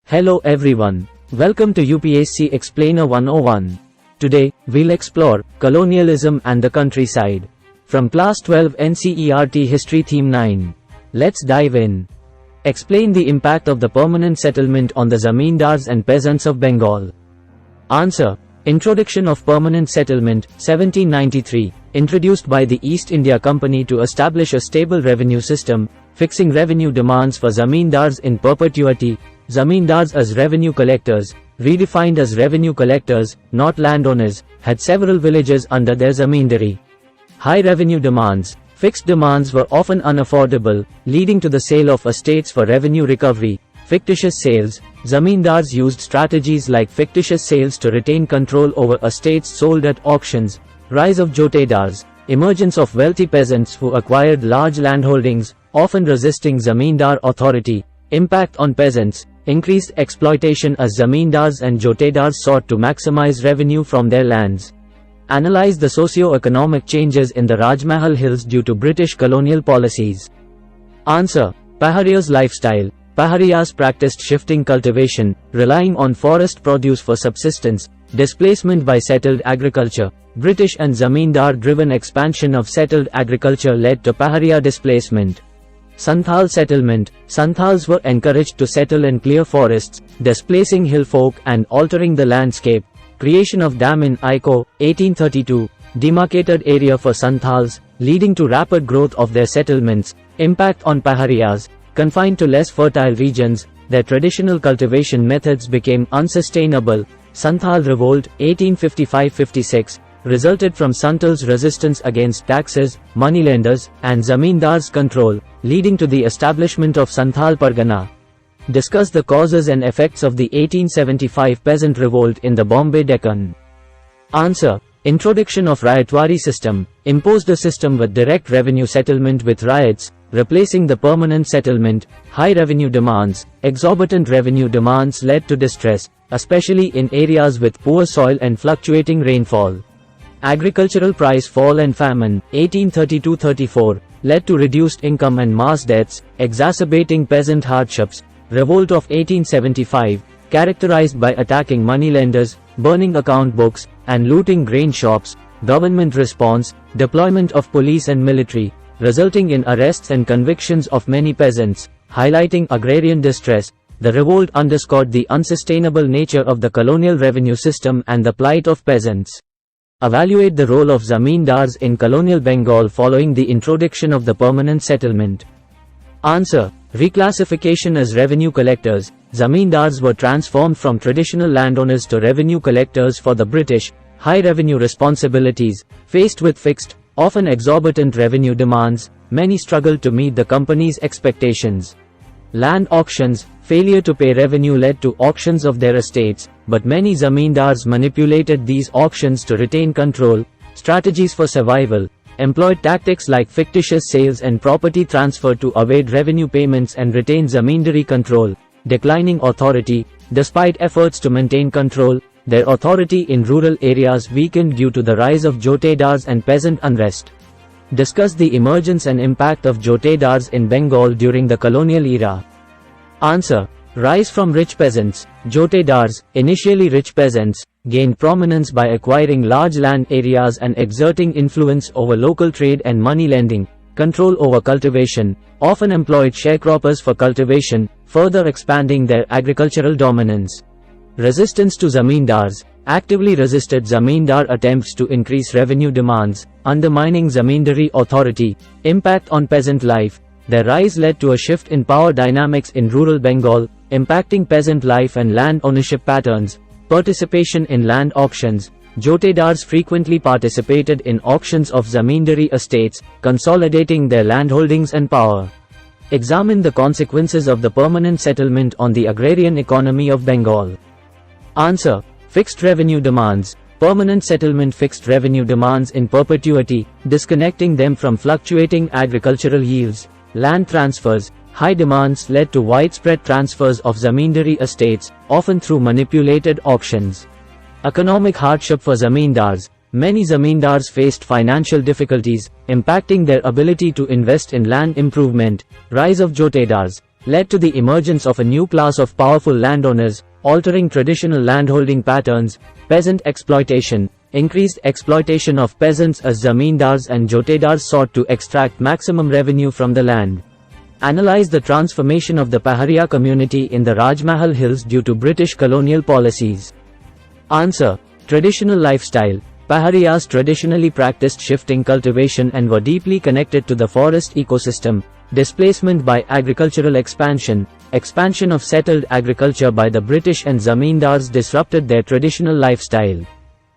Hello everyone. Welcome to UPSC Explainer 101. Today, we'll explore colonialism and the countryside from Class 12 NCERT History Theme 9. Let's dive in. Explain the impact of the permanent settlement on the zamindars and peasants of Bengal. Answer. Introduction of permanent settlement, 1793, introduced by the East India Company to establish a stable revenue system, fixing revenue demands for zamindars in perpetuity. Zamindars as revenue collectors, redefined as revenue collectors, not landowners, had several villages under their zamindari. High revenue demands. Fixed demands were often unaffordable, leading to the sale of estates for revenue recovery. Fictitious sales. Zamindars used strategies like fictitious sales to retain control over estates sold at auctions. Rise of Jotedars. Emergence of wealthy peasants who acquired large landholdings, often resisting zamindar authority. Impact on peasants. Increased exploitation as zamindars and jotedars sought to maximize revenue from their lands. Analyze the socio-economic changes in the Rajmahal Hills due to British colonial policies. Answer. Paharias lifestyle. Paharias practiced shifting cultivation, relying on forest produce for subsistence, displacement by settled agriculture. British and zamindar-driven expansion of settled agriculture led to Paharia displacement. Santhal settlement. Santhals were encouraged to settle in clear forests, displacing hill folk and altering the landscape. Creation of dam in Aiko, 1832, demarcated area for Santhals, leading to rapid growth of their settlements. Impact on Paharias. Confined to less fertile regions, their traditional cultivation methods became unsustainable. Santhal Revolt, 1855-56, resulted from Santhals' resistance against taxes, moneylenders, and zamindars' control, leading to the establishment of Santhal Pargana. Discuss the causes and effects of the 1875 Peasant Revolt in the Bombay Deccan. Answer. Introduction of Ryotwari system, imposed a system with direct revenue settlement with riots, replacing the permanent settlement. High revenue demands. Exorbitant revenue demands led to distress, especially in areas with poor soil and fluctuating rainfall. Agricultural price fall and famine, 1832-34, led to reduced income and mass deaths, exacerbating peasant hardships. Revolt of 1875, characterized by attacking moneylenders, burning account books, and looting grain shops. Government response. Deployment of police and military, resulting in arrests and convictions of many peasants, highlighting agrarian distress. The revolt underscored the unsustainable nature of the colonial revenue system and the plight of peasants. Evaluate the role of zamindars in colonial Bengal following the introduction of the permanent settlement. Answer. Reclassification as revenue collectors. Zamindars were transformed from traditional landowners to revenue collectors for the British. High revenue responsibilities. Faced with fixed, often exorbitant revenue demands, many struggled to meet the company's expectations. Land auctions. Failure to pay revenue led to auctions of their estates, but many zamindars manipulated these auctions to retain control. Strategies for survival. Employed tactics like fictitious sales and property transfer to evade revenue payments and retain zamindari control. Declining authority. Despite efforts to maintain control, their authority in rural areas weakened due to the rise of jotedars and peasant unrest. Discuss the emergence and impact of jotedars in Bengal during the colonial era. Answer. Rise from rich peasants. Jotedars, initially rich peasants, gained prominence by acquiring large land areas and exerting influence over local trade and money lending. Control over cultivation. Often employed sharecroppers for cultivation, further expanding their agricultural dominance. Resistance to zamindars. Actively resisted zamindar attempts to increase revenue demands, undermining zamindari authority. Impact on peasant life. Their rise led to a shift in power dynamics in rural Bengal, impacting peasant life and land ownership patterns. Participation in land auctions. Jotedars frequently participated in auctions of zamindari estates, consolidating their landholdings and power. Examine the consequences of the permanent settlement on the agrarian economy of Bengal. Answer. Fixed revenue demands. Permanent settlement fixed revenue demands in perpetuity, disconnecting them from fluctuating agricultural yields. Land transfers. High demands led to widespread transfers of zamindari estates, often through manipulated auctions. Economic hardship for zamindars. Many zamindars faced financial difficulties, impacting their ability to invest in land improvement. Rise of Jotedars. led to the emergence of a new class of powerful landowners, altering traditional landholding patterns, peasant exploitation, increased exploitation of peasants as zamindars and Jotedars sought to extract maximum revenue from the land. Analyze the transformation of the Paharia community in the Rajmahal Hills due to British colonial policies. Answer. Traditional lifestyle. Paharias traditionally practiced shifting cultivation and were deeply connected to the forest ecosystem. Displacement by agricultural expansion. Expansion of settled agriculture by the British and zamindars disrupted their traditional lifestyle.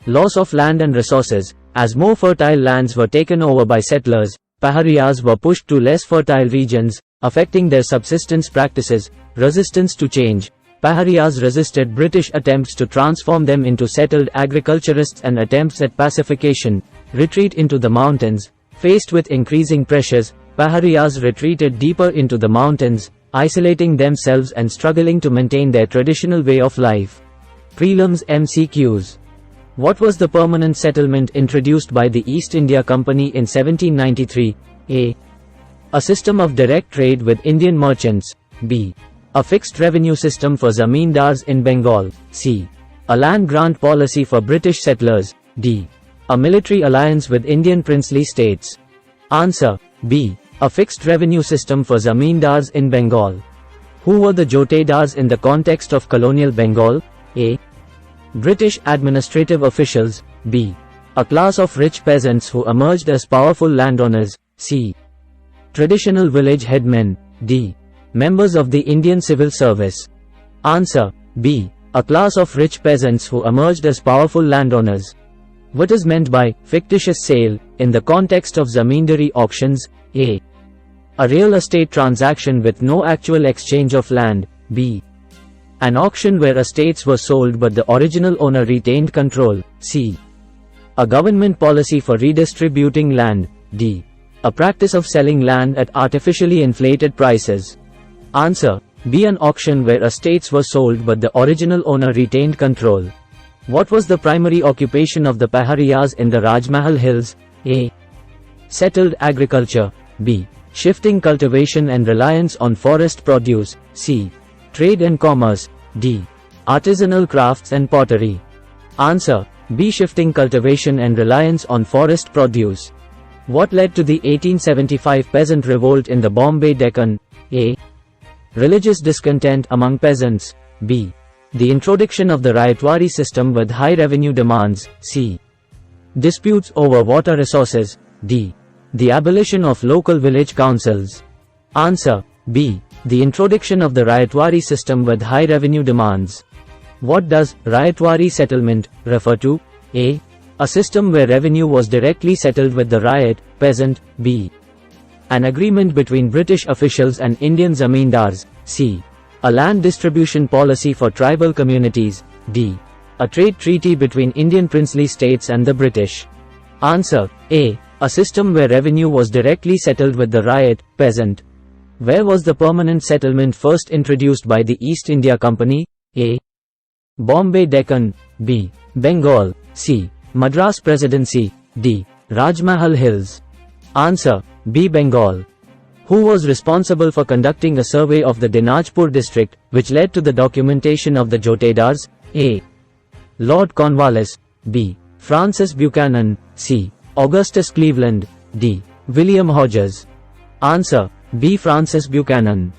Loss of land and resources. As more fertile lands were taken over by settlers, Paharias were pushed to less fertile regions, affecting their subsistence practices. Resistance to change. Paharias resisted British attempts to transform them into settled agriculturists and attempts at pacification. Retreat into the mountains. Faced with increasing pressures, Paharias retreated deeper into the mountains, isolating themselves and struggling to maintain their traditional way of life. Prelims MCQs. What was the permanent settlement introduced by the East India Company in 1793? A. A system of direct trade with Indian merchants. B. A fixed revenue system for zamindars in Bengal. C. A land grant policy for British settlers. D. A military alliance with Indian princely states. Answer. B. A fixed revenue system for zamindars in Bengal. Who were the Jotedars in the context of colonial Bengal? A. British administrative officials. B. A class of rich peasants who emerged as powerful landowners. C. Traditional village headmen. D. Members of the Indian Civil Service. Answer. B. A class of rich peasants who emerged as powerful landowners. What is meant by fictitious sale in the context of zamindari auctions? A. A real estate transaction with no actual exchange of land. B. An auction where estates were sold but the original owner retained control. C. A government policy for redistributing land. D. A practice of selling land at artificially inflated prices. Answer. B. An auction where estates were sold but the original owner retained control. What was the primary occupation of the Paharias in the Rajmahal Hills? A. Settled agriculture. B. Shifting cultivation and reliance on forest produce. C. Trade and commerce. D. Artisanal crafts and pottery. Answer. B. Shifting cultivation and reliance on forest produce. What led to the 1875 Peasant Revolt in the Bombay Deccan? A. Religious discontent among peasants. B. The introduction of the Ryotwari system with high revenue demands. C. Disputes over water resources. D. The abolition of local village councils. Answer. B. The introduction of the Ryotwari system with high revenue demands. What does Ryotwari settlement refer to? A. A system where revenue was directly settled with the ryot, peasant. B. An agreement between British officials and Indian zamindars. C. A land distribution policy for tribal communities. D. A trade treaty between Indian princely states and the British. Answer. A. A system where revenue was directly settled with the ryot, peasant. Where was the permanent settlement first introduced by the East India Company? A. Bombay Deccan. B. Bengal. C. Madras Presidency. D. Rajmahal Hills. Answer. B. Bengal. Who was responsible for conducting a survey of the Dinajpur district, which led to the documentation of the Jotedars? A. Lord Cornwallis. B. Francis Buchanan. C. Augustus Cleveland. D. William Hodges. Answer. B. Francis Buchanan.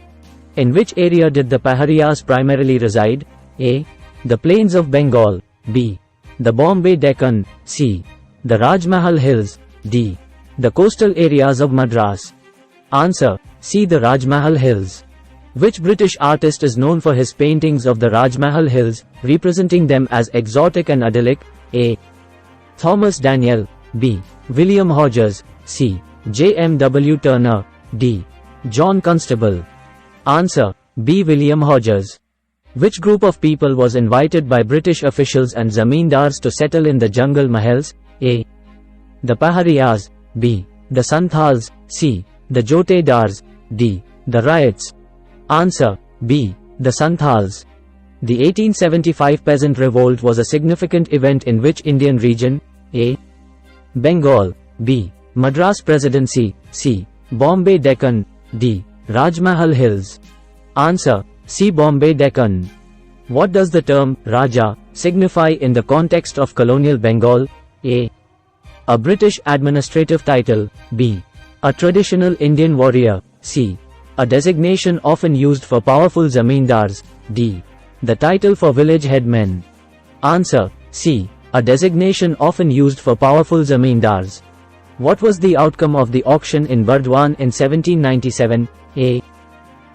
In which area did the Paharias primarily reside? A. The plains of Bengal. B. The Bombay Deccan. C. The Rajmahal Hills. D. The coastal areas of Madras. Answer. C. The Rajmahal Hills. Which British artist is known for his paintings of the Rajmahal Hills, representing them as exotic and idyllic? A. Thomas Daniel. B. William Hodges. C. J. M. W. Turner. D. John Constable. Answer. B. William Hodges. Which group of people was invited by British officials and zamindars to settle in the jungle mahals? A. The Paharias. B. The Santhals. C. The Jotedars. D. The Riots. Answer. B. The Santhals. The 1875 Peasant Revolt was a significant event in which Indian region? A. Bengal. B. Madras Presidency. C. Bombay Deccan. D. Rajmahal Hills. Answer: C. Bombay Deccan. What does the term Raja signify in the context of colonial Bengal? A. A British administrative title. B. A traditional Indian warrior. C. A designation often used for powerful zamindars. D. The title for village headmen. Answer: C. A designation often used for powerful zamindars. What was the outcome of the auction in Burdwan in 1797? A.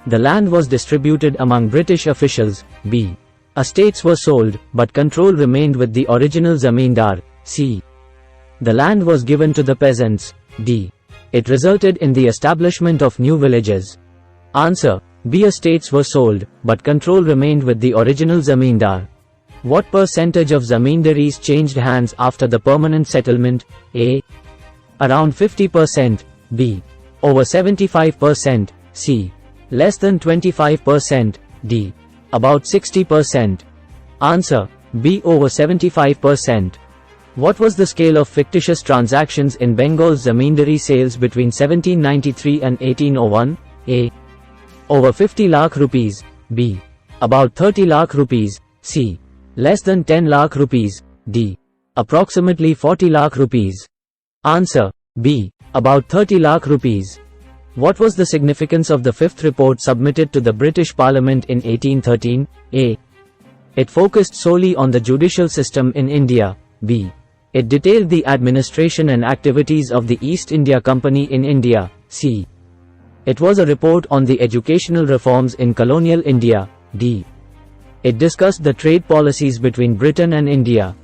The land was distributed among British officials. B. Estates were sold, but control remained with the original zamindar. C. The land was given to the peasants. D. It resulted in the establishment of new villages. Answer: B. Estates were sold, but control remained with the original zamindar. What percentage of zamindaries changed hands after the permanent settlement? A. Around 50%. B. Over 75%. C. Less than 25%. D. About 60%. Answer: B. Over 75%. What was the scale of fictitious transactions in Bengal's zamindari sales between 1793 and 1801? A. Over 50 lakh rupees. B. About 30 lakh rupees. C. Less than 10 lakh rupees. D. Approximately 40 lakh rupees. Answer: B. About 30 lakh rupees. What was the significance of the fifth report submitted to the British Parliament in 1813? A. It focused solely on the judicial system in India. B. It detailed the administration and activities of the East India Company in India. C. It was a report on the educational reforms in colonial India. D. It discussed the trade policies between Britain and India.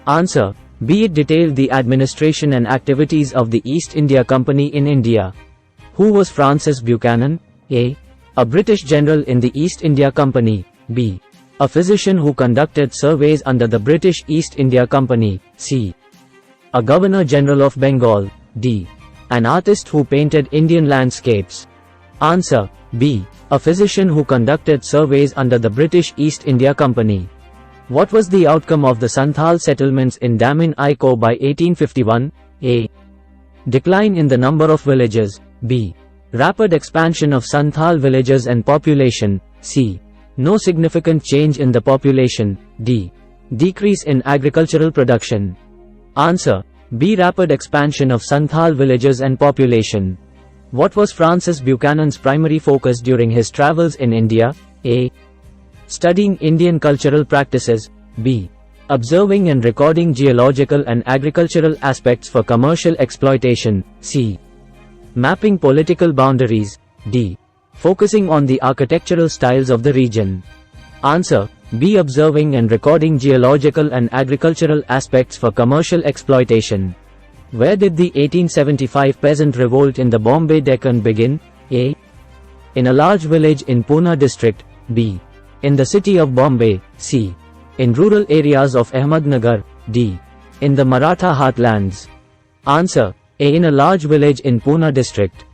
Answer: B. It detailed the administration and activities of the East India Company in India. Who was Francis Buchanan? A. A British general in the East India Company. B. A physician who conducted surveys under the British East India Company. C. A Governor-General of Bengal. D. An artist who painted Indian landscapes. Answer: B. A physician who conducted surveys under the British East India Company. What was the outcome of the Santhal settlements in Daman Iko by 1851? A. Decline in the number of villages. B. Rapid expansion of Santhal villages and population. C. No significant change in the population. D. Decrease in agricultural production. Answer: B. Rapid expansion of Santhal villages and population. What was Francis Buchanan's primary focus during his travels in India? A. Studying Indian cultural practices. B. Observing and recording geological and agricultural aspects for commercial exploitation. C. Mapping political boundaries. D. Focusing on the architectural styles of the region. Answer: B. Observing and recording geological and agricultural aspects for commercial exploitation. Where did the 1875 Peasant Revolt in the Bombay Deccan begin? A. In a large village in Pune district. B. In the city of Bombay. C. In rural areas of Ahmednagar. D. In the Maratha heartlands. Answer: A. In a large village in Pune district.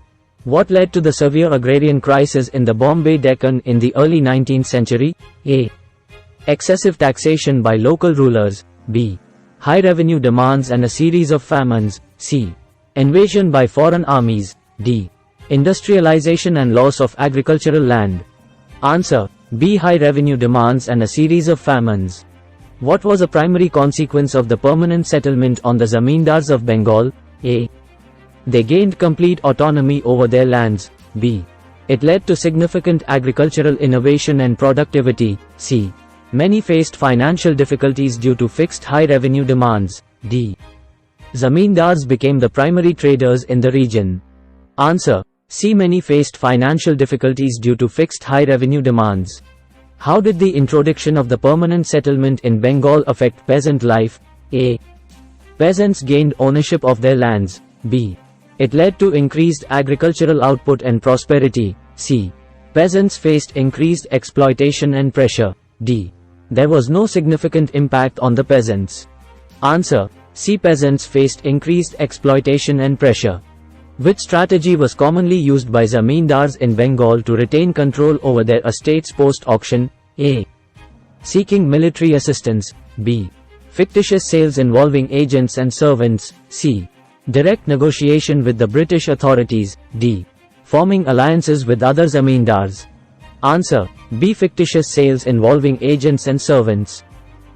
What led to the severe agrarian crisis in the Bombay Deccan in the early 19th century? A. Excessive taxation by local rulers. B. High revenue demands and a series of famines. C. Invasion by foreign armies. D. Industrialization and loss of agricultural land. Answer: B. High revenue demands and a series of famines. What was a primary consequence of the permanent settlement on the zamindars of Bengal? A. They gained complete autonomy over their lands. B. It led to significant agricultural innovation and productivity. C. Many faced financial difficulties due to fixed high revenue demands. D. Zamindars became the primary traders in the region. Answer: C. Many faced financial difficulties due to fixed high revenue demands. How did the introduction of the permanent settlement in Bengal affect peasant life? A. Peasants gained ownership of their lands. B. It led to increased agricultural output and prosperity. C. Peasants faced increased exploitation and pressure. D. There was no significant impact on the peasants. Answer: C. Peasants faced increased exploitation and pressure. Which strategy was commonly used by zamindars in Bengal to retain control over their estates post-auction? A. Seeking military assistance. B. Fictitious sales involving agents and servants. C. Direct negotiation with the British authorities. D. Forming alliances with other zamindars. Answer B. Fictitious sales involving agents and servants.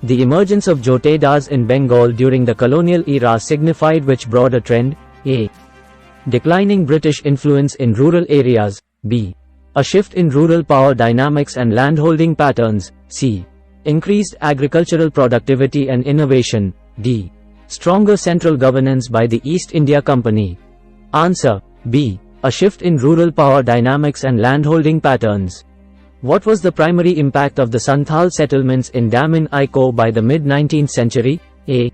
The emergence of Jotedars in Bengal during the colonial era signified which broader trend? A. Declining British influence in rural areas. B. A shift in rural power dynamics and landholding patterns. C. Increased agricultural productivity and innovation. D. Stronger central governance by the East India Company. Answer B. A shift in rural power dynamics and landholding patterns. What was the primary impact of the Santhal settlements in Daman-Iko by the mid-19th century? A.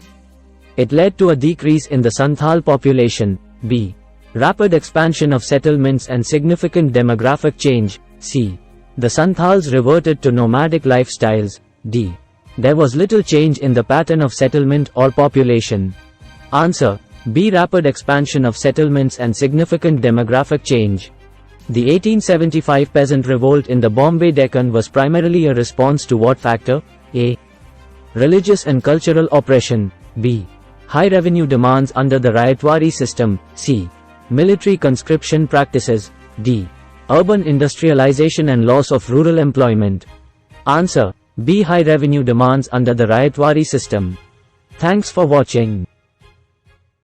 It led to a decrease in the Santhal population. B. Rapid expansion of settlements and significant demographic change. C. The Santhals reverted to nomadic lifestyles. D. There was little change in the pattern of settlement or population. Answer B. Rapid expansion of settlements and significant demographic change. The 1875 Peasant Revolt in the Bombay Deccan was primarily a response to what factor? A. Religious and cultural oppression. B. High revenue demands under the Ryotwari system. C. Military conscription practices. D. Urban industrialization and loss of rural employment. Answer B. High revenue demands under the Ryotwari system. Thanks for watching.